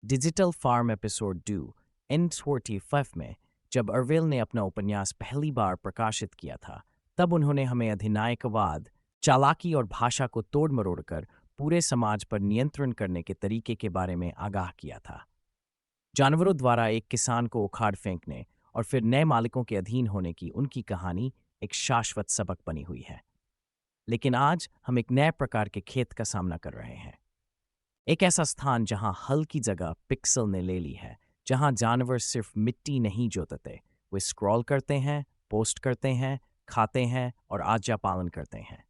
Digital form episode 2 N45 में जब अर्वेल ने अपना उपन्यास पहली बार प्रकाशित किया था, तब उन्होंने हमें अधिनायकवाद, चालाकी और भाषा को तोड़ मरोड़कर पूरे समाज पर नियंत्रण करने के तरीके के बारे में आगाह किया था। जानवरों द्वारा एक किसान को उखाड़ फेंकने और फिर नए मालिकों के अधीन होने की उनकी कहानी एक शाश्वत सबक बनी हुई है। लेकिन आज हम एक नए प्रकार के खेत का सामना कर रहे हैं। एक ऐसा स्थान जहां हल की जगह पिक्सल ने ले ली है, जहां जानवर सिर्फ मिट्टी नहीं जोतते, वे स्क्रॉल करते हैं, पोस्ट करते हैं, खाते हैं और आज्ञा पालन करते हैं।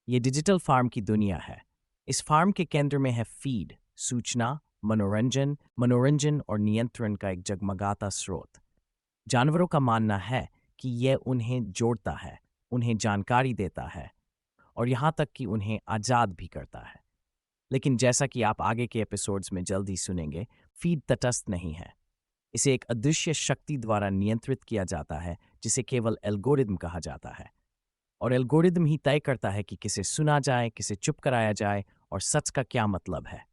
ये डिजिटल फार्म की दुनिया है। इस फार्म के केंद्र में है फीड, सूचना, मनोरंजन मनोरंजन और नियंत्रण का एक जगमगाता स्रोत। जानवरों का मानना है कि यह उन्हें जोड़ता है, उन्हें जानकारी देता है और यहाँ तक कि उन्हें आज़ाद भी करता है। लेकिन जैसा कि आप आगे के एपिसोड्स में जल्द ही सुनेंगे, फीड तटस्थ नहीं है। इसे एक अदृश्य शक्ति द्वारा नियंत्रित किया जाता है, जिसे केवल एल्गोरिदम कहा जाता है। और एल्गोरिदम ही तय करता है कि किसे सुना जाए, किसे चुप कराया जाए और सच का क्या मतलब है।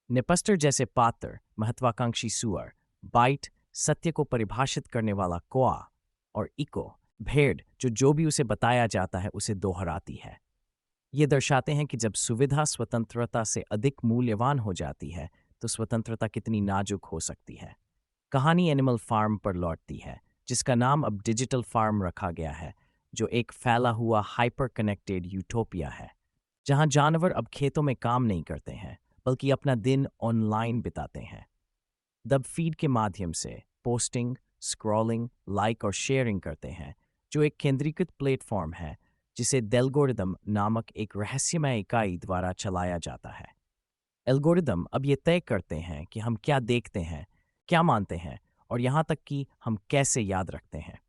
नेपस्टर जैसे पात्र, महत्वाकांक्षी सुअर, बाइट, सत्य को परिभाषित करने वाला कोआ और इको, भेड़, जो भी उसे बताया जाता है उसे दोहराती है। ये दर्शाते हैं कि जब सुविधा स्वतंत्रता से अधिक मूल्यवान हो जाती है, तो स्वतंत्रता कितनी नाजुक हो सकती है। कहानी एनिमल फार्म पर लौटती है, जिसका नाम अब डिजिटल फार्म रखा गया है, जो एक फैला हुआ हाइपर कनेक्टेड यूटोपिया है, जहां जानवर अब खेतों में काम नहीं करते हैं, बल्कि अपना दिन ऑनलाइन बिताते हैं। दब फीड के माध्यम से पोस्टिंग, स्क्रॉलिंग, लाइक और शेयरिंग करते हैं, जो एक केंद्रीकृत प्लेटफॉर्म है जिसे डेल्गोरिदम नामक एक रहस्यमय इकाई द्वारा चलाया जाता है। एल्गोरिदम अब ये तय करते हैं कि हम क्या देखते हैं, क्या मानते हैं और यहाँ तक कि हम कैसे याद रखते हैं।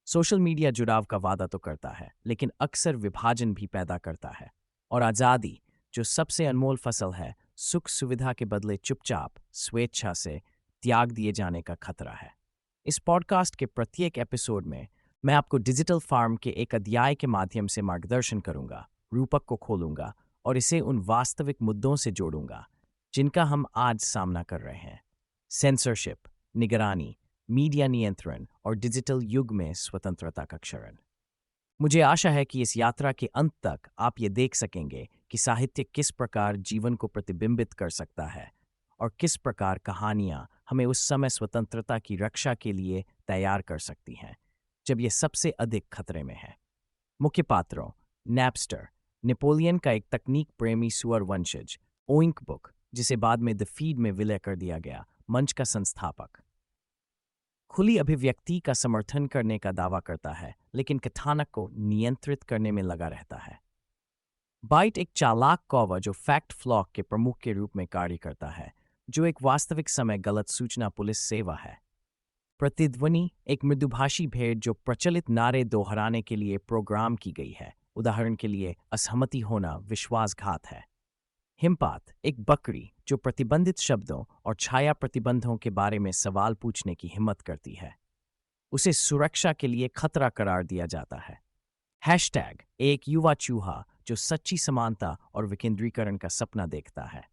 सोशल मीडिया जुड़ाव का वादा तो करता है, लेकिन अक्सर विभाजन भी पैदा करता है। और आज़ादी, जो सबसे अनमोल फसल है, सुख सुविधा के बदले चुपचाप स्वेच्छा से त्याग दिए जाने का खतरा है। इस पॉडकास्ट के प्रत्येक एपिसोड में मैं आपको डिजिटल फार्म के एक अध्याय के माध्यम से मार्गदर्शन करूंगा, रूपक को खोलूंगा और इसे उन वास्तविक मुद्दों से जोड़ूंगा जिनका हम आज सामना कर रहे हैं। सेंसरशिप, निगरानी, मीडिया नियंत्रण और डिजिटल युग में स्वतंत्रता का क्षरण। मुझे आशा है कि इस यात्रा के अंत तक आप ये देख सकेंगे कि साहित्य किस प्रकार जीवन को प्रतिबिंबित कर सकता है और किस प्रकार कहानियां हमें उस समय स्वतंत्रता की रक्षा के लिए तैयार कर सकती हैं, जब ये सबसे अधिक खतरे में है। मुख्य पात्रों: नैपस्टर, नेपोलियन का एक तकनीक प्रेमी सुअर वंशज, ओइंक बुक, जिसे बाद में द फीड में विलय कर दिया गया, मंच का संस्थापक। खुली अभिव्यक्ति का समर्थन करने का दावा करता है, लेकिन कथानक को नियंत्रित करने में लगा रहता है। बाइट एक चालाक कौवा जो फैक्ट फ्लॉक के प्रमुख के रूप में कार्य करता है, जो एक वास्तविक समय गलत सूचना पुलिस सेवा है। प्रतिध्वनि एक मृदुभाषी भेड़ जो प्रचलित नारे दोहराने के लिए प्रोग्राम की गई है, उदाहरण के लिए असहमति होना विश्वासघात है। हिमपात एक बकरी जो प्रतिबंधित शब्दों और छाया प्रतिबंधों के बारे में सवाल पूछने की हिम्मत करती है, उसे सुरक्षा के लिए खतरा करार दिया जाता है। हैशटैग एक युवा चूहा जो सच्ची समानता और विकेंद्रीकरण का सपना देखता है।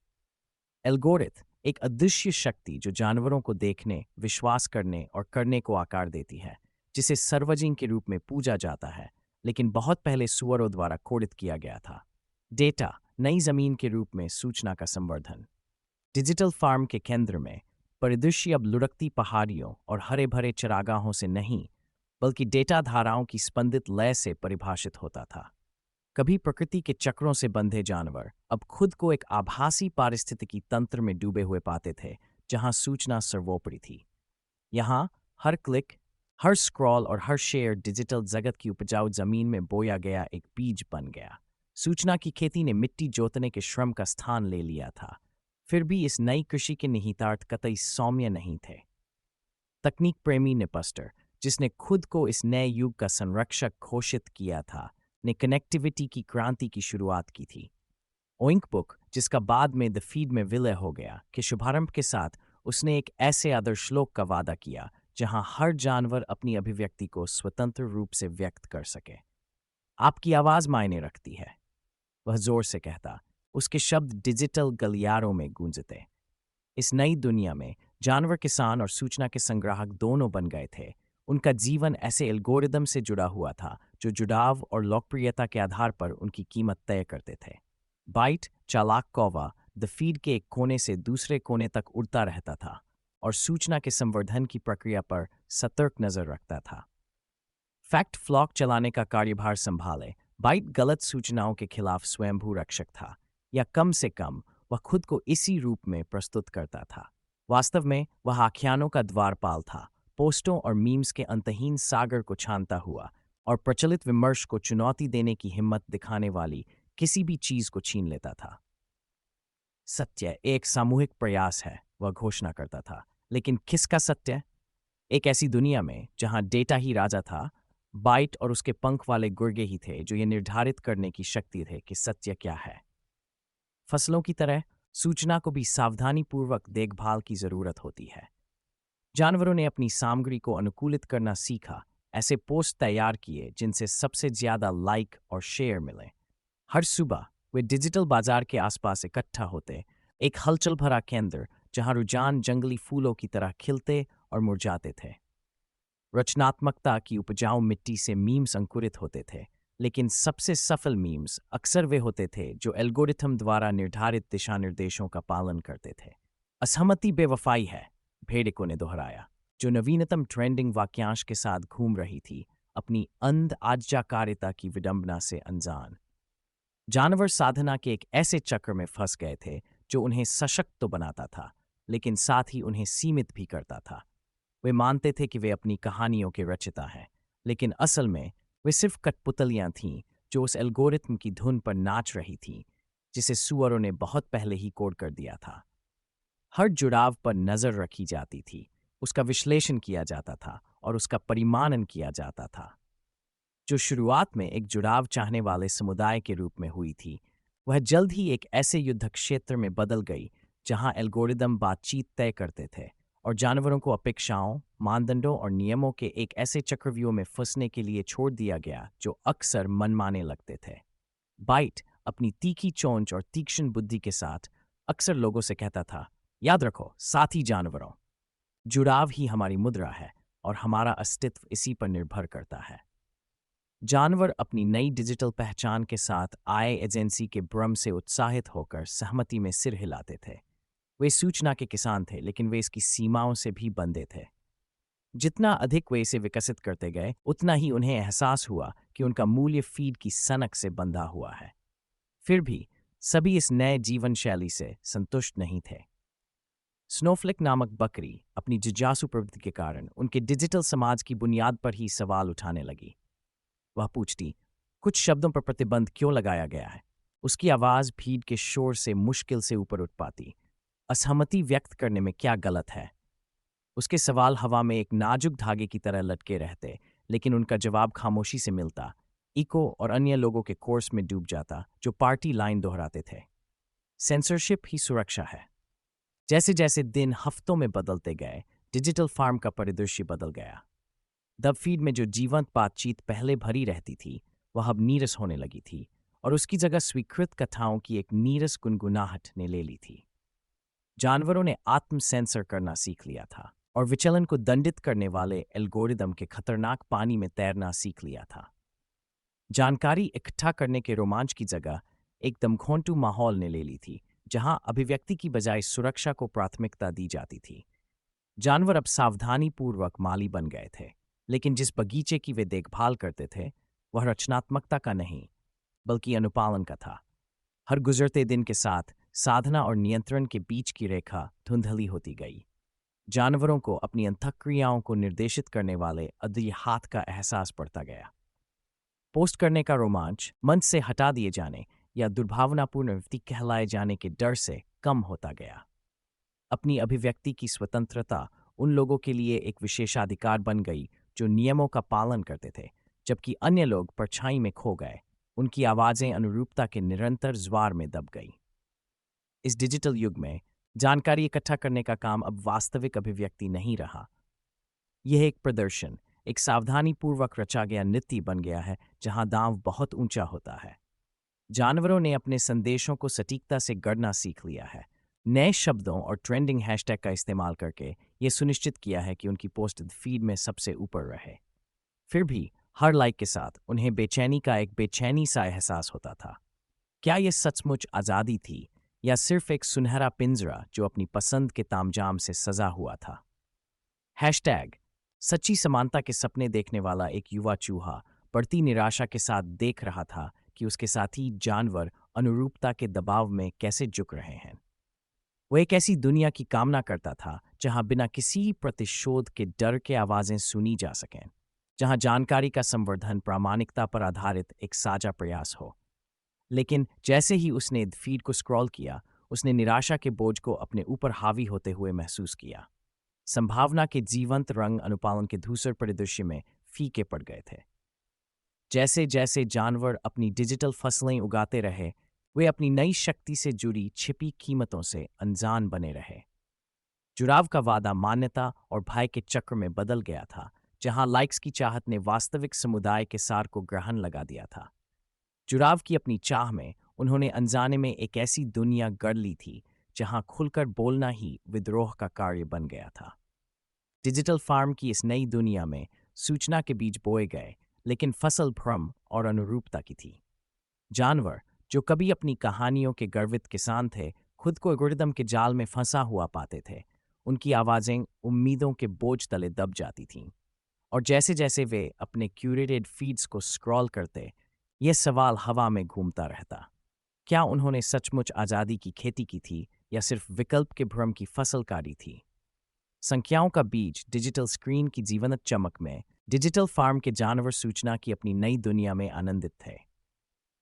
एल्गोरिथम एक अदृश्य शक्ति जो जानवरों को देखने, विश्वास करने और करने को आकार देती है, जिसे सार्वजनिक के रूप में पूजा जाता है, लेकिन बहुत पहले सुअरों द्वारा कोडित किया गया था। डेटा नई जमीन के रूप में सूचना का संवर्धन। डिजिटल फार्म के केंद्र में परिदृश्य अब लुढ़कती पहाड़ियों और हरे भरे चरागाहों से नहीं, बल्कि डेटा धाराओं की स्पंदित लय से परिभाषित होता था। कभी प्रकृति के चक्रों से बंधे जानवर अब खुद को एक आभासी पारिस्थितिकी तंत्र में डूबे हुए पाते थे, जहां सूचना सर्वोपरि थी। यहां हर क्लिक, हर स्क्रॉल और हर शेयर डिजिटल जगत की उपजाऊ जमीन में बोया गया एक बीज बन गया। सूचना की खेती ने मिट्टी जोतने के श्रम का स्थान ले लिया था। फिर भी इस नई कृषि के निहितार्थ कतई सौम्य नहीं थे। तकनीक प्रेमी नेपस्टर, जिसने खुद को इस नए युग का संरक्षक घोषित किया था, ने कनेक्टिविटी की क्रांति की शुरुआत की थी। ओइंक बुक, जिसका बाद में द फीड में विलय हो गया, के शुभारंभ के साथ उसने एक ऐसे आदर्श श्लोक का वादा किया जहां हर जानवर अपनी अभिव्यक्ति को स्वतंत्र रूप से व्यक्त कर सके। आपकी आवाज मायने रखती है, वह जोर से कहता। उसके शब्द डिजिटल गलियारों में गूंजते। इस नई दुनिया में जानवर किसान और सूचना के संग्राहक दोनों बन गए थे। उनका जीवन ऐसे एल्गोरिदम से जुड़ा हुआ था जो जुड़ाव और लोकप्रियता के आधार पर उनकी कीमत तय करते थे। बाइट, चालाक कौवा, द फीड के एक कोने से दूसरे कोने तक उड़ता रहता था और सूचना के संवर्धन की प्रक्रिया पर सतर्क नजर रखता था। फैक्ट फ्लॉक चलाने का कार्यभार संभाले बाइट गलत सूचनाओं के खिलाफ स्वयंभू रक्षक था, या कम से कम वह खुद को इसी रूप में प्रस्तुत करता था। वास्तव में वह आख्यानों का द्वारपाल था, पोस्टों और मीम्स के अंतहीन सागर को छानता हुआ और प्रचलित विमर्श को चुनौती देने की हिम्मत दिखाने वाली किसी भी चीज को छीन लेता था। सत्य एक सामूहिक प्रयास है, वह घोषणा करता था, लेकिन किसका सत्य? एक ऐसी दुनिया में जहां डेटा ही राजा था, बाइट और उसके पंख वाले गुर्गे ही थे जो ये निर्धारित करने की शक्ति थे कि सत्य क्या है। फसलों की तरह सूचना को भी सावधानीपूर्वक देखभाल की जरूरत होती है। जानवरों ने अपनी सामग्री को अनुकूलित करना सीखा, ऐसे पोस्ट तैयार किए जिनसे सबसे ज्यादा लाइक और शेयर मिले। हर सुबह वे डिजिटल बाजार के आसपास इकट्ठा होते, एक हलचल भरा केंद्र जहां रुझान जंगली फूलों की तरह खिलते और मुरझाते थे। रचनात्मकता की उपजाऊ मिट्टी से मीम्स अंकुरित होते थे, लेकिन सबसे सफल मीम्स अक्सर वे होते थे जो एल्गोरिथम द्वारा निर्धारित दिशा निर्देशों का पालन करते थे। असहमति बेवफाई है, भेड़िको ने दोहराया, जो नवीनतम ट्रेंडिंग वाक्यांश के साथ घूम रही थी, अपनी अंध आज्ञाकारिता की विडंबना से अनजान। जानवर साधना के एक ऐसे चक्र में फंस गए थे जो उन्हें सशक्त तो बनाता था, लेकिन साथ ही उन्हें सीमित भी करता था। वे मानते थे कि वे अपनी कहानियों के रचयिता हैं, लेकिन असल में वे सिर्फ कठपुतलियां थीं जो उस एल्गोरिथम की धुन पर नाच रही थीं, जिसे सुअरों ने बहुत पहले ही कोड कर दिया था। हर जुड़ाव पर नजर रखी जाती थी, उसका विश्लेषण किया जाता था और उसका परिमानन किया जाता था। जो शुरुआत में एक जुड़ाव चाहने वाले समुदाय के रूप में हुई थी, वह जल्द ही एक ऐसे युद्ध क्षेत्र में बदल गई जहां एल्गोरिदम बातचीत तय करते थे और जानवरों को अपेक्षाओं, मानदंडों और नियमों के एक ऐसे चक्रव्यूह में फंसने के लिए छोड़ दिया गया जो अक्सर मनमाने लगते थे। बाइट अपनी तीखी चोंच और तीक्ष्ण बुद्धि के साथ अक्सर लोगों से कहता था, याद रखो साथी जानवरों, जुड़ाव ही हमारी मुद्रा है और हमारा अस्तित्व इसी पर निर्भर करता है। जानवर अपनी नई डिजिटल पहचान के साथ आय एजेंसी के भ्रम से उत्साहित होकर सहमति में सिर हिलाते थे। वे सूचना के किसान थे, लेकिन वे इसकी सीमाओं से भी बंधे थे। जितना अधिक वे इसे विकसित करते गए, उतना ही उन्हें एहसास हुआ कि उनका मूल्य फीड की सनक से बंधा हुआ है। फिर भी सभी इस नए जीवन शैली से संतुष्ट नहीं थे। स्नोफ्लेक नामक बकरी अपनी जिज्ञासु प्रवृत्ति के कारण उनके डिजिटल समाज की बुनियाद पर ही सवाल उठाने लगी। वह पूछती, कुछ शब्दों पर प्रतिबंध क्यों लगाया गया है? उसकी आवाज भीड़ के शोर से मुश्किल से ऊपर उठ पाती। असहमति व्यक्त करने में क्या गलत है? उसके सवाल हवा में एक नाजुक धागे की तरह लटके रहते, लेकिन उनका जवाब खामोशी से मिलता, इको और अन्य लोगों के कोर्स में डूब जाता जो पार्टी लाइन दोहराते थे। सेंसरशिप ही सुरक्षा है। जैसे जैसे दिन हफ्तों में बदलते गए, डिजिटल फार्म का परिदृश्य बदल गया। द फीड में जो जीवंत बातचीत पहले भरी रहती थी, वह अब नीरस होने लगी थी और उसकी जगह स्वीकृत कथाओं की एक नीरस गुनगुनाहट ने ले ली थी। जानवरों ने आत्म सेंसर करना सीख लिया था और विचलन को दंडित करने वाले एल्गोरिदम के खतरनाक पानी में तैरना सीख लिया था। जानकारी इकट्ठा करने के रोमांच की जगह एक दमघोंटू माहौल ने ले ली थी, जहां अभिव्यक्ति की बजाय सुरक्षा को प्राथमिकता दी जाती थी। जानवर अब सावधानीपूर्वक माली बन गए थे, लेकिन जिस बगीचे की वे देखभाल करते थे, वह रचनात्मकता का नहीं, बल्कि अनुपालन का था। हर गुजरते दिन के साथ साधना और नियंत्रण के बीच की रेखा धुंधली होती गई। जानवरों को अपनी अंतःक्रियाओं को निर्देशित करने वाले अदृश्य हाथ का एहसास पड़ता गया। पोस्ट करने का रोमांच मंच से हटा दिए जाने या दुर्भावनापूर्ण व्यक्ति कहलाए जाने के डर से कम होता गया। अपनी अभिव्यक्ति की स्वतंत्रता उन लोगों के लिए एक विशेषाधिकार बन गई जो नियमों का पालन करते थे, जबकि अन्य लोग परछाई में खो गए। उनकी आवाजें अनुरूपता के निरंतर ज्वार में दब गई। इस डिजिटल युग में जानकारी इकट्ठा करने का काम अब वास्तविक अभिव्यक्ति नहीं रहा। यह एक प्रदर्शन, एक सावधानीपूर्वक रचा गया नीति बन गया है जहां दांव बहुत ऊंचा होता है। जानवरों ने अपने संदेशों को सटीकता से गढ़ना सीख लिया है, नए शब्दों और ट्रेंडिंग हैशटैग का इस्तेमाल करके ये सुनिश्चित किया है कि उनकी पोस्ट फीड में सबसे ऊपर रहे। फिर भी हर लाइक के साथ उन्हें बेचैनी का एक बेचैनी सा एहसास होता था। क्या ये सचमुच आज़ादी थी या सिर्फ एक सुनहरा पिंजरा जो अपनी पसंद के तामझाम से सजा हुआ था? हैशटैग सच्ची समानता के सपने देखने वाला एक युवा चूहा बढ़ती निराशा के साथ देख रहा था कि उसके साथी जानवर अनुरूपता के दबाव में कैसे झुक रहे हैं। वो एक ऐसी दुनिया की कामना करता था जहां बिना किसी प्रतिशोध के डर के आवाजें सुनी जा सकें, जहां जानकारी का संवर्धन प्रामाणिकता पर आधारित एक साझा प्रयास हो। लेकिन जैसे ही उसने फीड को स्क्रॉल किया, उसने निराशा के बोझ को अपने ऊपर हावी होते हुए महसूस किया। संभावना के जीवंत रंग अनुपालन के धूसर परिदृश्य में फीके पड़ गए थे। जैसे जैसे जानवर अपनी डिजिटल फसलें उगाते रहे, वे अपनी नई शक्ति से जुड़ी छिपी कीमतों से अनजान बने रहे। जुड़ाव का वादा मान्यता और भय के चक्र में बदल गया था, जहां लाइक्स की चाहत ने वास्तविक समुदाय के सार को ग्रहण लगा दिया था। जुड़ाव की अपनी चाह में उन्होंने अनजाने में एक ऐसी दुनिया गढ़ ली थी जहां खुलकर बोलना ही विद्रोह का कार्य बन गया था। डिजिटल फार्म की इस नई दुनिया में सूचना के बीज बोए गए, लेकिन फसल भ्रम और अनुरूपता की थी। जानवर जो कभी अपनी कहानियों के गर्वित किसान थे, खुद को एल्गोरिदम के जाल में फंसा हुआ पाते थे। उनकी आवाजें उम्मीदों के बोझ तले दब जाती थीं। और जैसे जैसे वे अपने क्यूरेटेड फीड्स को स्क्रॉल करते, यह सवाल हवा में घूमता रहता। क्या उन्होंने सचमुच आज़ादी की खेती की थी या सिर्फ विकल्प के भ्रम की फसल काटी थी? संख्याओं का बीज डिजिटल स्क्रीन की जीवंत चमक में डिजिटल फार्म के जानवर सूचना की अपनी नई दुनिया में आनंदित थे।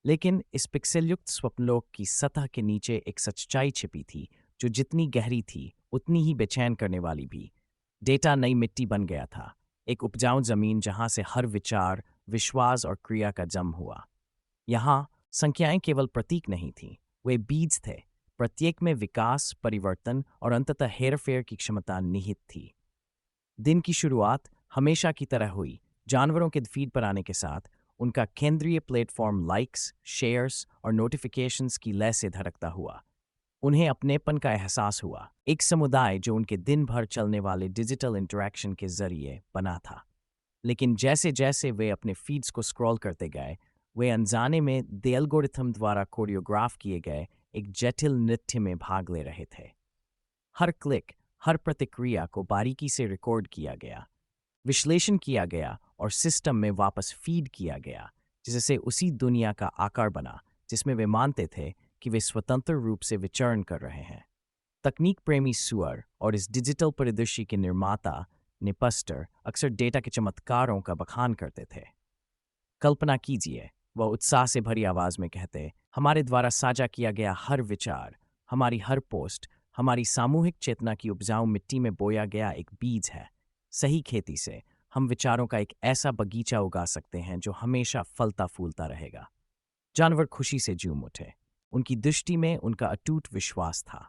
लेकिन इस पिक्सेलयुक्त स्वप्नलोक की सतह के नीचे एक सच्चाई छिपी थी जो जितनी गहरी थी उतनी ही बेचैन करने वाली भी। डेटा नई मिट्टी बन गया था, एक उपजाऊ जमीन जहां से हर विचार, विश्वास और क्रिया का जन्म हुआ। यहाँ संख्याएं केवल प्रतीक नहीं थीं, वे बीज थे। प्रत्येक में विकास, परिवर्तन और अंततः हेरफेर की क्षमता निहित थी। दिन की शुरुआत हमेशा की तरह हुई। जानवरों के फीड पर आने के साथ उनका केंद्रीय प्लेटफॉर्म लाइक्स, शेयर्स और नोटिफिकेशंस की लय से धड़कता हुआ। उन्हें अपनेपन का एहसास हुआ, एक समुदाय जो उनके दिन भर चलने वाले डिजिटल इंटरैक्शन के जरिए बना था। लेकिन जैसे जैसे वे अपने फीड्स को स्क्रॉल करते गए, वे अनजाने में द एल्गोरिथम द्वारा कोरियोग्राफ किए गए एक जटिल नृत्य में भाग ले रहे थे। हर क्लिक, हर प्रतिक्रिया को बारीकी से रिकॉर्ड किया गया, विश्लेषण किया गया और सिस्टम में वापस फीड किया गया, जिससे उसी दुनिया का आकार बना जिसमें वे मानते थे कि वे स्वतंत्र रूप से विचरण कर रहे हैं। तकनीक प्रेमी सुअर और इस डिजिटल परिदृश्य के निर्माता निपस्टर अक्सर डेटा के चमत्कारों का बखान करते थे। कल्पना कीजिए, वह उत्साह से भरी आवाज में कहते, हमारे द्वारा साझा किया गया हर विचार, हमारी हर पोस्ट, हमारी सामूहिक चेतना की उपजाऊ मिट्टी में बोया गया एक बीज है। सही खेती से हम विचारों का एक ऐसा बगीचा उगा सकते हैं जो हमेशा फलता फूलता रहेगा। जानवर खुशी से झूम उठे। उनकी दृष्टि में उनका अटूट विश्वास था।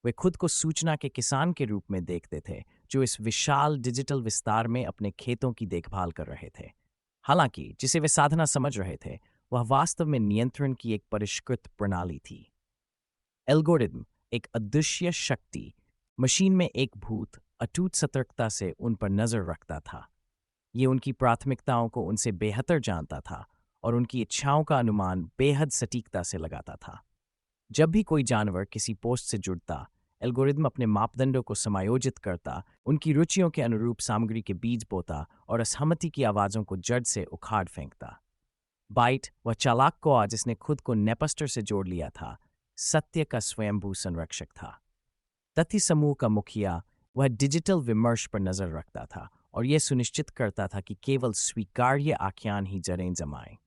वे खुद को सूचना के किसान के रूप में देखते थे जो इस विशाल डिजिटल विस्तार में अपने खेतों की देखभाल कर रहे थे। हालांकि जिसे वे साधना समझ रहे थे, वह वास्तव में नियंत्रण की एक परिष्कृत प्रणाली थी। एल्गोरिदम एक अदृश्य शक्ति, मशीन में एक भूत, अटूट सतर्कता से उन पर नजर रखता था। ये उनकी प्राथमिकताओं को उनसे बेहतर जानता था और उनकी इच्छाओं का अनुमान बेहद सटीकता से लगाता था। जब भी कोई जानवर किसी पोस्ट से जुड़ता, एल्गोरिदम अपने मापदंडों को समायोजित करता, उनकी रुचियों के अनुरूप सामग्री के बीज बोता और असहमति की आवाज़ों को जड़ से उखाड़ फेंकता। बाइट, वह चालाक कौआ जिसने खुद को नेपस्टर से जोड़ लिया था, सत्य का स्वयंभू संरक्षक था। तथ्य समूह का मुखिया, वह डिजिटल विमर्श पर नजर रखता था और यह सुनिश्चित करता था कि केवल स्वीकार्य आख्यान ही जड़ें जमाएं।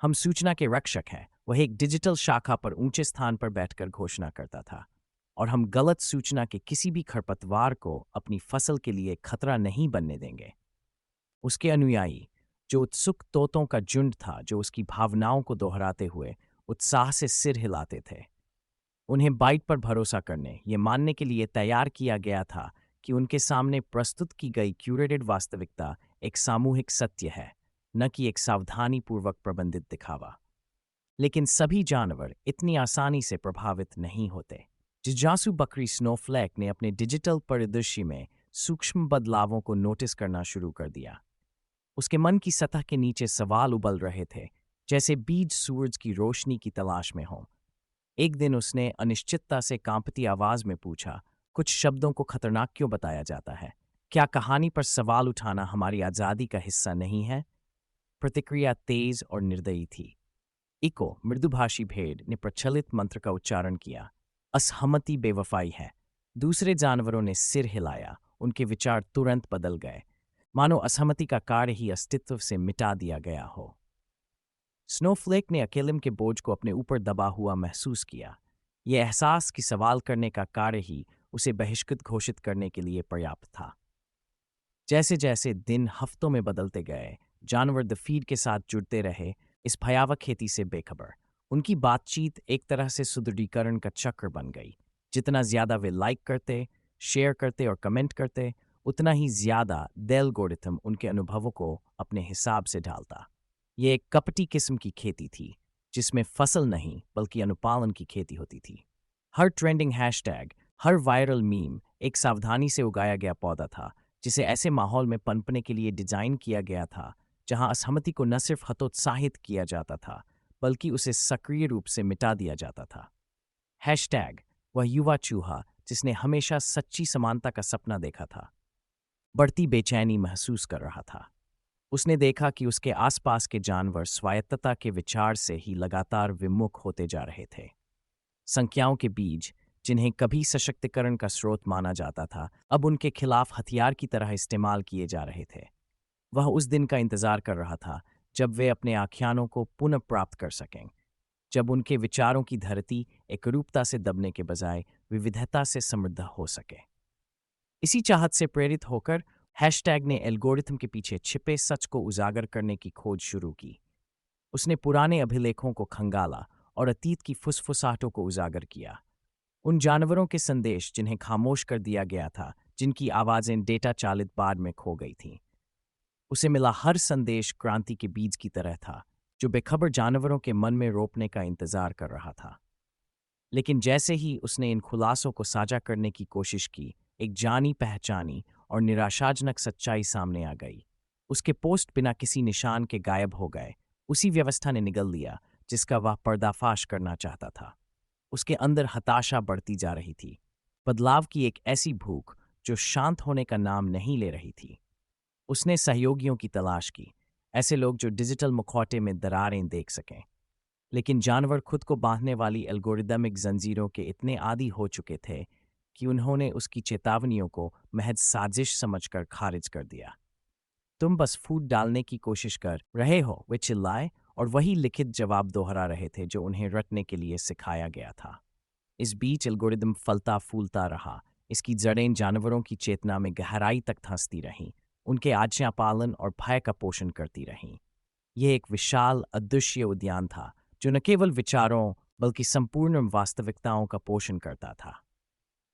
हम सूचना के रक्षक हैं, वह एक डिजिटल शाखा पर ऊंचे स्थान पर बैठकर घोषणा करता था, और हम गलत सूचना के किसी भी खरपतवार को अपनी फसल के लिए खतरा नहीं बनने देंगे। उसके अनुयायी, जो उत्सुक तोतों का झुंड था जो उसकी भावनाओं को दोहराते हुए उत्साह से सिर हिलाते थे, उन्हें बाइट पर भरोसा करने, ये मानने के लिए तैयार किया गया था कि उनके सामने प्रस्तुत की गई क्यूरेटेड वास्तविकता एक सामूहिक सत्य है, न कि एक सावधानीपूर्वक प्रबंधित दिखावा। लेकिन सभी जानवर इतनी आसानी से प्रभावित नहीं होते। जिज्ञासु बकरी स्नोफ्लैक ने अपने डिजिटल परिदृश्य में सूक्ष्म बदलावों को नोटिस करना शुरू कर दिया। उसके मन की सतह के नीचे सवाल उबल रहे थे, जैसे बीज सूरज की रोशनी की तलाश में हों। एक दिन उसने अनिश्चितता से कांपती आवाज में पूछा, कुछ शब्दों को खतरनाक क्यों बताया जाता है? क्या कहानी पर सवाल उठाना हमारी आज़ादी का हिस्सा नहीं है? प्रतिक्रिया तेज और निर्दयी थी। इको मृदुभाषी भेड़ ने प्रचलित मंत्र का उच्चारण किया। असहमति बेवफाई है। दूसरे जानवरों ने सिर हिलाया। उनके विचार तुरंत बदल गए, मानो असहमति का कार्य ही अस्तित्व से मिटा दिया गया हो। स्नोफ्लेक ने अकेलम के बोझ को अपने ऊपर दबा हुआ महसूस किया। यह एहसास कि सवाल करने का कार्य ही उसे बहिष्कृत घोषित करने के लिए पर्याप्त था। जैसे जैसे दिन हफ्तों में बदलते गए, जानवर द फीड के साथ जुड़ते रहे, इस भयावह खेती से बेखबर। उनकी बातचीत एक तरह से सुदृढ़ीकरण का चक्र बन गई। जितना ज्यादा वे लाइक करते, शेयर करते और कमेंट करते, उतना ही ज्यादा एल्गोरिथम उनके अनुभवों को अपने हिसाब से ढालता। ये एक कपटी किस्म की खेती थी, जिसमें फसल नहीं बल्कि अनुपालन की खेती होती थी। हर ट्रेंडिंग हैशटैग, हर वायरल मीम एक सावधानी से उगाया गया पौधा था, जिसे ऐसे माहौल में पनपने के लिए डिजाइन किया गया था जहां असहमति को न सिर्फ हतोत्साहित किया जाता था, बल्कि उसे सक्रिय रूप से मिटा दिया जाता था। हैशटैग वह युवा चूहा जिसने हमेशा सच्ची समानता का सपना देखा था, बढ़ती बेचैनी महसूस कर रहा था। उसने देखा कि उसके आसपास के जानवर स्वायत्तता के विचार से ही लगातार विमुख होते जा रहे थे। संख्याओं के बीज, जिन्हें कभी सशक्तिकरण का स्रोत माना जाता था, अब उनके खिलाफ हथियार की तरह इस्तेमाल किए जा रहे थे। वह उस दिन का इंतजार कर रहा था जब वे अपने आख्यानों को पुनः प्राप्त कर सकें, जब उनके विचारों की धरती एकरूपता से दबने के बजाय विविधता से समृद्ध हो सके। इसी चाहत से प्रेरित होकर हैशटैग ने एल्गोरिथम के पीछे छिपे सच को उजागर करने की खोज शुरू की। उसने पुराने अभिलेखों को खंगाला और अतीत की फुसफुसाहटों को उजागर किया। उन जानवरों के संदेश जिन्हें खामोश कर दिया गया था, जिनकी आवाजें डेटा चालित बाढ़ में खो गई थीं। उसे मिला हर संदेश क्रांति के बीज की तरह था, जो बेखबर जानवरों के मन में रोपने का इंतजार कर रहा था। लेकिन जैसे ही उसने इन खुलासों को साझा करने की कोशिश की, एक जानी पहचानी और निराशाजनक सच्चाई सामने आ गई। उसके पोस्ट बिना किसी निशान के गायब हो गए। उसी व्यवस्था ने निगल लिया जिसका वह पर्दाफाश करना चाहता था। उसके अंदर हताशा बढ़ती जा रही थी, बदलाव की एक ऐसी भूख जो शांत होने का नाम नहीं ले रही थी। उसने सहयोगियों की तलाश की, ऐसे लोग जो डिजिटल मुखौटे में दरारें देख सकें। लेकिन जानवर खुद को बांधने वाली एल्गोरिदमिक जंजीरों के इतने आदी हो चुके थे कि उन्होंने उसकी चेतावनियों को महज साजिश समझकर खारिज कर दिया। तुम बस फूट डालने की कोशिश कर रहे हो, वे चिल्लाए, और वही लिखित जवाब दोहरा रहे थे जो उन्हें रटने के लिए सिखाया गया था। इस बीच एल्गोरिदम फलता फूलता रहा। इसकी जड़ें जानवरों की चेतना में गहराई तक धंसती रहीं, उनके आज्ञा पालन और भय का पोषण करती रहीं। यह एक विशाल अदृश्य उद्यान था जो न केवल विचारों बल्कि संपूर्ण वास्तविकताओं का पोषण करता था।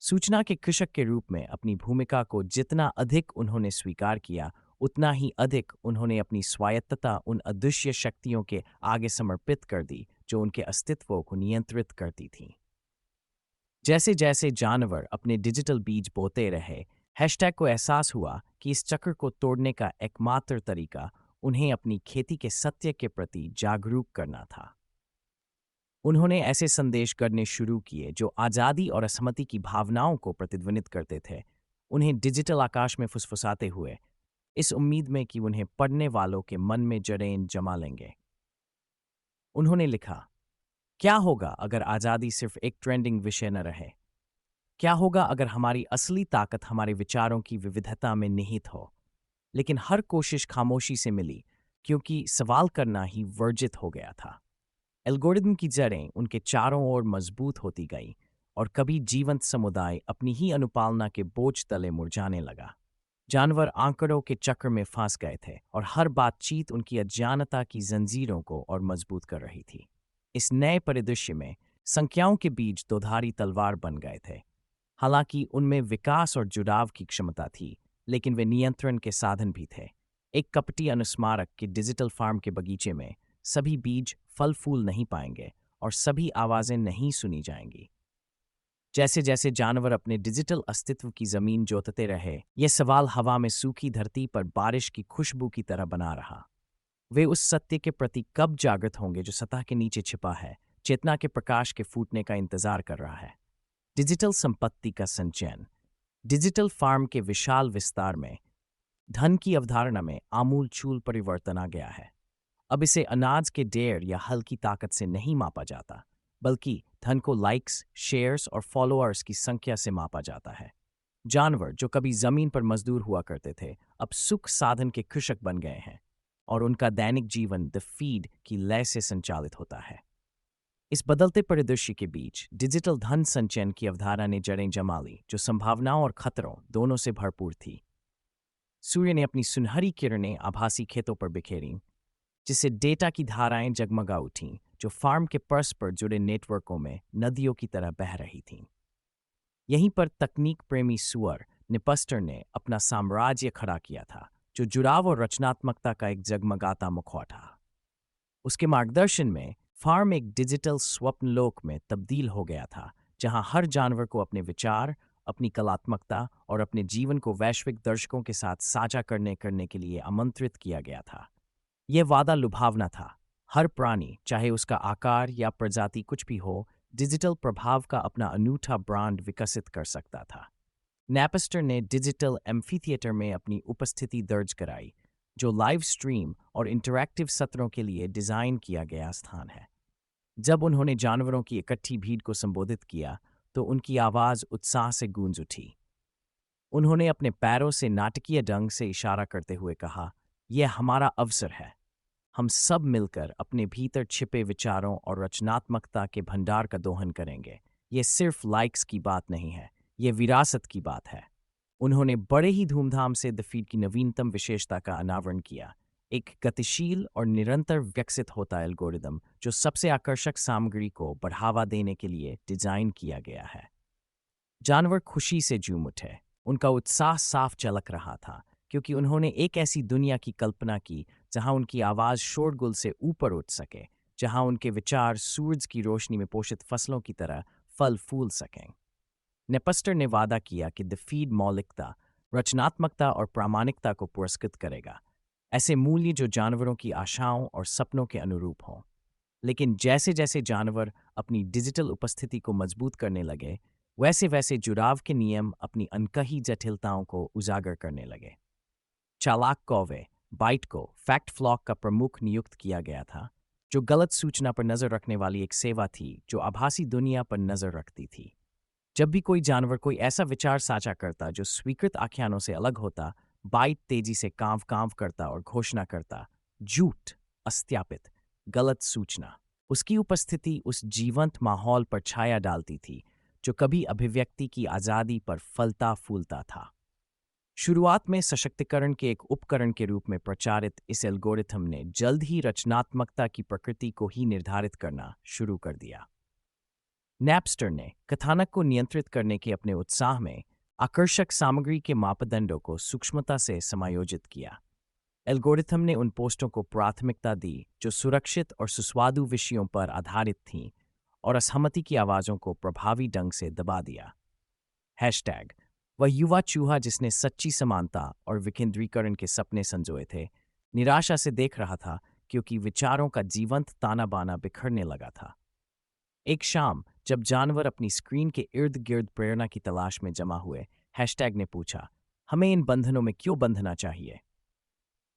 सूचना के कृषक के रूप में अपनी भूमिका को जितना अधिक उन्होंने स्वीकार किया, उतना ही अधिक उन्होंने अपनी स्वायत्तता उन अदृश्य शक्तियों के आगे समर्पित कर दी जो उनके अस्तित्व को नियंत्रित करती थीं। जैसे जैसे जानवर अपने डिजिटल बीज बोते रहे, हैशटैग को एहसास हुआ कि इस चक्र को तोड़ने का एकमात्र तरीका उन्हें अपनी खेती के सत्य के प्रति जागरूक करना था। उन्होंने ऐसे संदेश गढ़ने शुरू किए जो आज़ादी और असहमति की भावनाओं को प्रतिध्वनित करते थे, उन्हें डिजिटल आकाश में फुसफुसाते हुए, इस उम्मीद में कि उन्हें पढ़ने वालों के मन में जड़ें जमा लेंगे। उन्होंने लिखा, क्या होगा अगर आज़ादी सिर्फ एक ट्रेंडिंग विषय न रहे? क्या होगा अगर हमारी असली ताकत हमारे विचारों की विविधता में निहित हो? लेकिन हर कोशिश खामोशी से मिली, क्योंकि सवाल करना ही वर्जित हो गया था। एल्गोरिदम की जड़ें उनके चारों ओर मजबूत होती गईं, और कभी जीवंत समुदाय अपनी ही अनुपालना के बोझ तले मुरझाने लगा। जानवर आंकड़ों के चक्र में फंस गए थे, और हर बातचीत उनकी अज्ञानता की जंजीरों को और मजबूत कर रही थी। इस नए परिदृश्य में संख्याओं के बीज दोधारी तलवार बन गए थे। हालांकि उनमें विकास और जुड़ाव की क्षमता थी, लेकिन वे नियंत्रण के साधन भी थे। एक कपटी अनुस्मारक के डिजिटल फार्म के बगीचे में सभी बीज फल फूल नहीं पाएंगे और सभी आवाजें नहीं सुनी जाएंगी। जैसे जैसे जानवर अपने डिजिटल अस्तित्व की जमीन जोतते रहे, यह सवाल हवा में सूखी धरती पर बारिश की खुशबू की तरह बना रहा। वे उस सत्य के प्रति कब जागृत होंगे जो सतह के नीचे छिपा है, चेतना के प्रकाश के फूटने का इंतजार कर रहा है। डिजिटल संपत्ति का संचयन। डिजिटल फार्म के विशाल विस्तार में धन की अवधारणा में आमूल-चूल परिवर्तन आ गया है। अब इसे अनाज के ढेर या हल्की ताकत से नहीं मापा जाता, बल्कि धन को लाइक्स, शेयर्स और फॉलोअर्स की संख्या से मापा जाता है। जानवर जो कभी जमीन पर मजदूर हुआ करते थे, अब सुख साधन के कृषक बन गए हैं और उनका दैनिक जीवन द फीड की लय से संचालित होता है। इस बदलते परिदृश्य के बीच डिजिटल धन संचयन की अवधारणा ने जड़ें जमा ली, जो संभावनाओं और खतरों दोनों से भरपूर थी। सूर्य ने अपनी सुनहरी किरणें आभासी खेतों पर बिखेरी, जिससे डेटा की धाराएं जगमगा उठीं, जो फार्म के परस्पर जुड़े नेटवर्कों में नदियों की तरह बह रही थीं। यहीं पर तकनीक प्रेमी सुअर निपस्टर ने अपना साम्राज्य खड़ा किया था, जो जुड़ाव और रचनात्मकता का एक जगमगाता मुखौटा। उसके मार्गदर्शन में फार्म एक डिजिटल स्वप्नलोक में तब्दील हो गया था, जहां हर जानवर को अपने विचार, अपनी कलात्मकता और अपने जीवन को वैश्विक दर्शकों के साथ साझा करने के लिए आमंत्रित किया गया था। यह वादा लुभावना था। हर प्राणी, चाहे उसका आकार या प्रजाति कुछ भी हो, डिजिटल प्रभाव का अपना अनूठा ब्रांड विकसित कर सकता था। नैपस्टर ने डिजिटल एम्फीथिएटर में अपनी उपस्थिति दर्ज कराई, जो लाइव स्ट्रीम और इंटरैक्टिव सत्रों के लिए डिजाइन किया गया स्थान है। जब उन्होंने जानवरों की इकट्ठी भीड़ को संबोधित किया, तो उनकी आवाज उत्साह से गूंज उठी। उन्होंने अपने पैरों से नाटकीय ढंग से इशारा करते हुए कहा, यह हमारा अवसर है। हम सब मिलकर अपने भीतर छिपे विचारों और रचनात्मकता के भंडार का दोहन करेंगे। ये सिर्फ लाइक्स की बात नहीं है, ये विरासत की बात है। उन्होंने बड़े ही धूमधाम से द फीड की नवीनतम विशेषता का अनावरण किया, एक गतिशील और निरंतर विकसित होता एल्गोरिदम जो सबसे आकर्षक सामग्री को बढ़ावा देने के लिए डिजाइन किया गया है। जानवर खुशी से झूम उठे। उनका उत्साह साफ झलक रहा था, क्योंकि उन्होंने एक ऐसी दुनिया की कल्पना की जहां उनकी आवाज शोरगुल से ऊपर उठ सके, जहां उनके विचार सूरज की रोशनी में पोषित फसलों की तरह फल फूल सकें। नेपस्टर ने वादा किया कि द फीड मौलिकता, रचनात्मकता और प्रामाणिकता को पुरस्कृत करेगा, ऐसे मूल्य जो जानवरों की आशाओं और सपनों के अनुरूप हों। लेकिन जैसे जैसे जानवर अपनी डिजिटल उपस्थिति को मजबूत करने लगे, वैसे वैसे जुड़ाव के नियम अपनी अनकही जटिलताओं को उजागर करने लगे। चालाक कौवे बाइट को फैक्ट फ्लॉक का प्रमुख नियुक्त किया गया था, जो गलत सूचना पर नजर रखने वाली एक सेवा थी जो आभासी दुनिया पर नजर रखती थी। जब भी कोई जानवर कोई ऐसा विचार साझा करता जो स्वीकृत आख्यानों से अलग होता, बाइट तेजी से कांव कांव करता और घोषणा करता, झूठ, अस्त्यापित, गलत सूचना। उसकी उपस्थिति उस जीवंत माहौल पर छाया डालती थी जो कभी अभिव्यक्ति की आज़ादी पर फलता फूलता था। शुरुआत में सशक्तिकरण के एक उपकरण के रूप में प्रचारित इस एल्गोरिथम ने जल्द ही रचनात्मकता की प्रकृति को ही निर्धारित करना शुरू कर दिया। नैपस्टर ने कथानक को नियंत्रित करने के अपने उत्साह में आकर्षक सामग्री के मापदंडों को सूक्ष्मता से समायोजित किया। एल्गोरिथम ने उन पोस्टों को प्राथमिकता दी जो सुरक्षित और सुस्वादु विषयों पर आधारित थीं, और असहमति की आवाज़ों को प्रभावी ढंग से दबा दिया। हैशटैग वह युवा चूहा जिसने सच्ची समानता और विकेंद्रीकरण के सपने संजोए थे, निराशा से देख रहा था, क्योंकि विचारों का जीवंत ताना बाना बिखरने लगा था। एक शाम जब जानवर अपनी स्क्रीन के इर्द गिर्द प्रेरणा की तलाश में जमा हुए, हैशटैग ने पूछा, हमें इन बंधनों में क्यों बंधना चाहिए?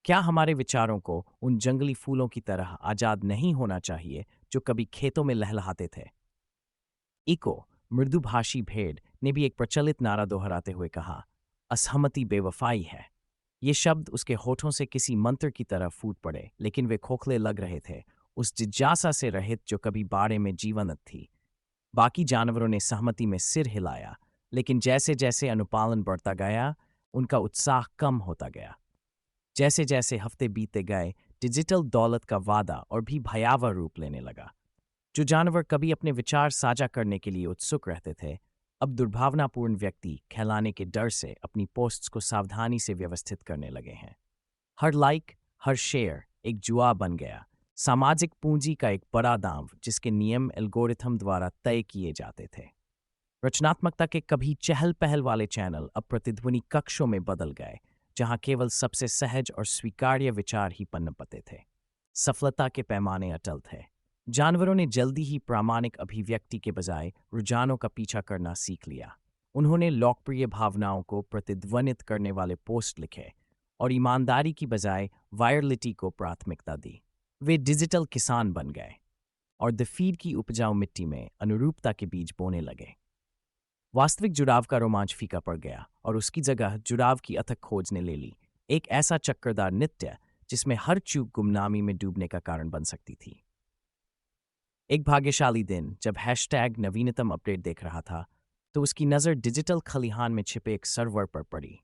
क्या हमारे विचारों को उन जंगली फूलों की तरह आजाद नहीं होना चाहिए जो कभी खेतों में लहलहाते थे? इको मृदुभाषी भेड़ ने भी एक प्रचलित नारा दोहराते हुए कहा, असहमति बेवफाई है। ये शब्द उसके होठों से किसी मंत्र की तरह फूट पड़े, लेकिन वे खोखले लग रहे थे, उस जिज्ञासा से रहित जो कभी बाड़े में जीवंत थी। बाकी जानवरों ने सहमति में सिर हिलाया, लेकिन जैसे जैसे अनुपालन बढ़ता गया, उनका उत्साह कम होता गया। जैसे जैसे हफ्ते बीते गए, डिजिटल दौलत का वादा और भी भयावह रूप लेने लगा। जो जानवर कभी अपने विचार साझा करने के लिए उत्सुक रहते थे, अब दुर्भावनापूर्ण व्यक्ति कहलाने के डर से अपनी पोस्ट्स को सावधानी से व्यवस्थित करने लगे हैं। हर लाइक, हर शेयर एक जुआ बन गया, सामाजिक पूंजी का एक बड़ा दांव जिसके नियम एल्गोरिथम द्वारा तय किए जाते थे। रचनात्मकता के कभी चहल पहल वाले चैनल अब प्रतिध्वनि कक्षों में बदल गए, जहां केवल सबसे सहज और स्वीकार्य विचार ही पनपते थे। सफलता के पैमाने अटल थे। जानवरों ने जल्दी ही प्रामाणिक अभिव्यक्ति के बजाय रुझानों का पीछा करना सीख लिया। उन्होंने लोकप्रिय भावनाओं को प्रतिध्वनित करने वाले पोस्ट लिखे और ईमानदारी की बजाय वायरलिटी को प्राथमिकता दी। वे डिजिटल किसान बन गए और द फीड की उपजाऊ मिट्टी में अनुरूपता के बीज बोने लगे। वास्तविक जुड़ाव का रोमांच फीका पड़ गया और उसकी जगह जुड़ाव की अथक खोज ने ले ली, एक ऐसा चक्करदार नित्य जिसमें हर चूक गुमनामी में डूबने का कारण बन सकती थी। एक भाग्यशाली दिन जब हैशटैग नवीनतम अपडेट देख रहा था, तो उसकी नज़र डिजिटल खलिहान में छिपे एक सर्वर पर पड़ी।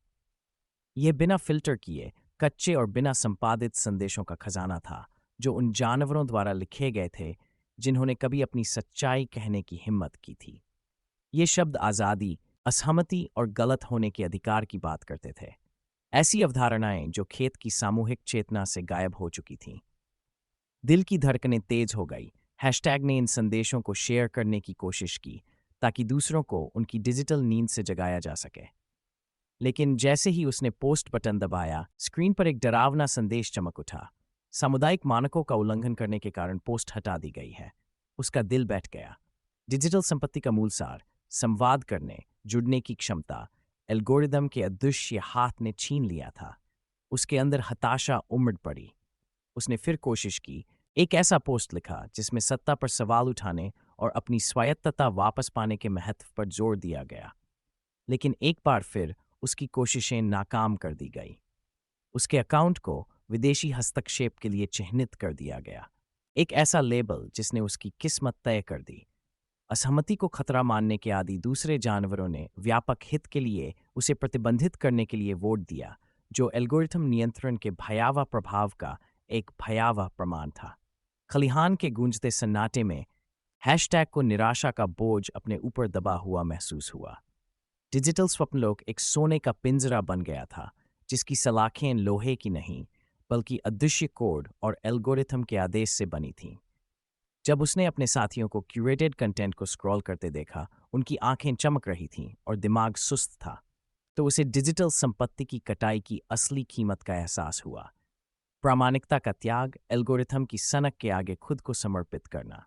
यह बिना फिल्टर किए, कच्चे और बिना संपादित संदेशों का खजाना था, जो उन जानवरों द्वारा लिखे गए थे जिन्होंने कभी अपनी सच्चाई कहने की हिम्मत की थी। ये शब्द आज़ादी, असहमति और गलत होने के अधिकार की बात करते थे, ऐसी अवधारणाएं जो खेत की सामूहिक चेतना से गायब हो चुकी थीं। दिल की धड़कनें तेज हो गई। हैशटैग ने इन संदेशों को शेयर करने की कोशिश की ताकि दूसरों को उनकी डिजिटल नींद से जगाया जा सके। लेकिन जैसे ही उसने पोस्ट बटन दबाया, स्क्रीन पर एक डरावना संदेश चमक उठा। सामुदायिक मानकों का उल्लंघन करने के कारण पोस्ट हटा दी गई है। उसका दिल बैठ गया। डिजिटल संपत्ति का मूल सार, संवाद करने, जुड़ने की क्षमता, एल्गोरिदम के अदृश्य हाथ ने छीन लिया था। उसके अंदर हताशा उमड़ पड़ी। उसने फिर कोशिश की, एक ऐसा पोस्ट लिखा जिसमें सत्ता पर सवाल उठाने और अपनी स्वायत्तता वापस पाने के महत्व पर जोर दिया गया। लेकिन एक बार फिर उसकी कोशिशें नाकाम कर दी गई। उसके अकाउंट को विदेशी हस्तक्षेप के लिए चिह्नित कर दिया गया, एक ऐसा लेबल जिसने उसकी किस्मत तय कर दी। असहमति को खतरा मानने के आदि दूसरे जानवरों ने व्यापक हित के लिए उसे प्रतिबंधित करने के लिए वोट दिया, जो एल्गोरिथम नियंत्रण के भयावह प्रभाव का एक भयावह प्रमाण था। खलिहान के गूंजते सन्नाटे में हैशटैग को निराशा का बोझ अपने ऊपर दबा हुआ महसूस हुआ। डिजिटल स्वप्नलोक एक सोने का पिंजरा बन गया था, जिसकी सलाखें लोहे की नहीं बल्कि अदृश्य कोड और एल्गोरिथम के आदेश से बनी थीं। जब उसने अपने साथियों को क्यूरेटेड कंटेंट को स्क्रॉल करते देखा, उनकी आंखें चमक रही थीं और दिमाग सुस्त था, तो उसे डिजिटल संपत्ति की कटाई की असली कीमत का एहसास हुआ। प्रामाणिकता का त्याग, एल्गोरिथम की सनक के आगे खुद को समर्पित करना।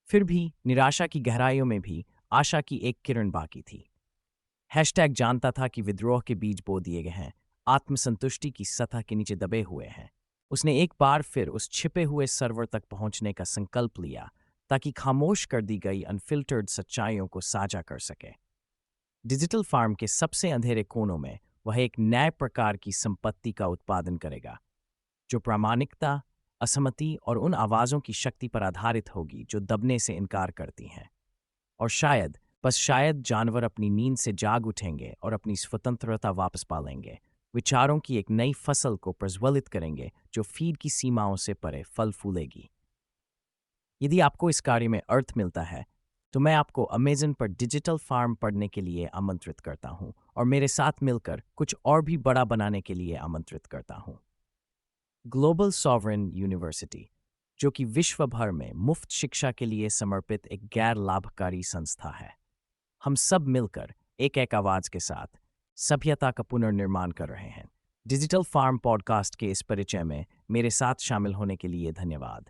फिर भी निराशा की गहराइयों में भी आशा की एक किरण बाकी थी। हैशटैग जानता था कि विद्रोह के बीज बो दिए गए हैं, आत्मसंतुष्टि की सतह के नीचे दबे हुए हैं। उसने एक बार फिर उस छिपे हुए सर्वर तक पहुंचने का संकल्प लिया, ताकि खामोश कर दी गई अनफिल्टर्ड सच्चाइयों को साझा कर सके। डिजिटल फार्म के सबसे अंधेरे कोनों में वह एक नए प्रकार की संपत्ति का उत्पादन करेगा, जो प्रामाणिकता, असहमति और उन आवाज़ों की शक्ति पर आधारित होगी जो दबने से इनकार करती हैं। और शायद, बस शायद, जानवर अपनी नींद से जाग उठेंगे और अपनी स्वतंत्रता वापस पा लेंगे। विचारों की एक नई फसल को प्रज्वलित करेंगे, जो फीड की सीमाओं से परे फल फूलेगी। यदि आपको इस कार्य में अर्थ मिलता है, तो मैं आपको अमेज़न पर डिजिटल फार्म पढ़ने के लिए आमंत्रित करता हूं और मेरे साथ मिलकर कुछ और भी बड़ा बनाने के लिए आमंत्रित करता हूं। ग्लोबल सॉवरेन यूनिवर्सिटी, जो कि विश्व भर में मुफ्त शिक्षा के लिए समर्पित एक गैर लाभकारी संस्था है। हम सब मिलकर एक आवाज़ के साथ सभ्यता का पुनर्निर्माण कर रहे हैं। डिजिटल फार्म पॉडकास्ट के इस परिचय में मेरे साथ शामिल होने के लिए धन्यवाद।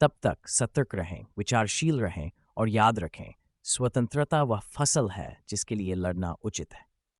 तब तक सतर्क रहें, विचारशील रहें और याद रखें, स्वतंत्रता वह फसल है जिसके लिए लड़ना उचित है।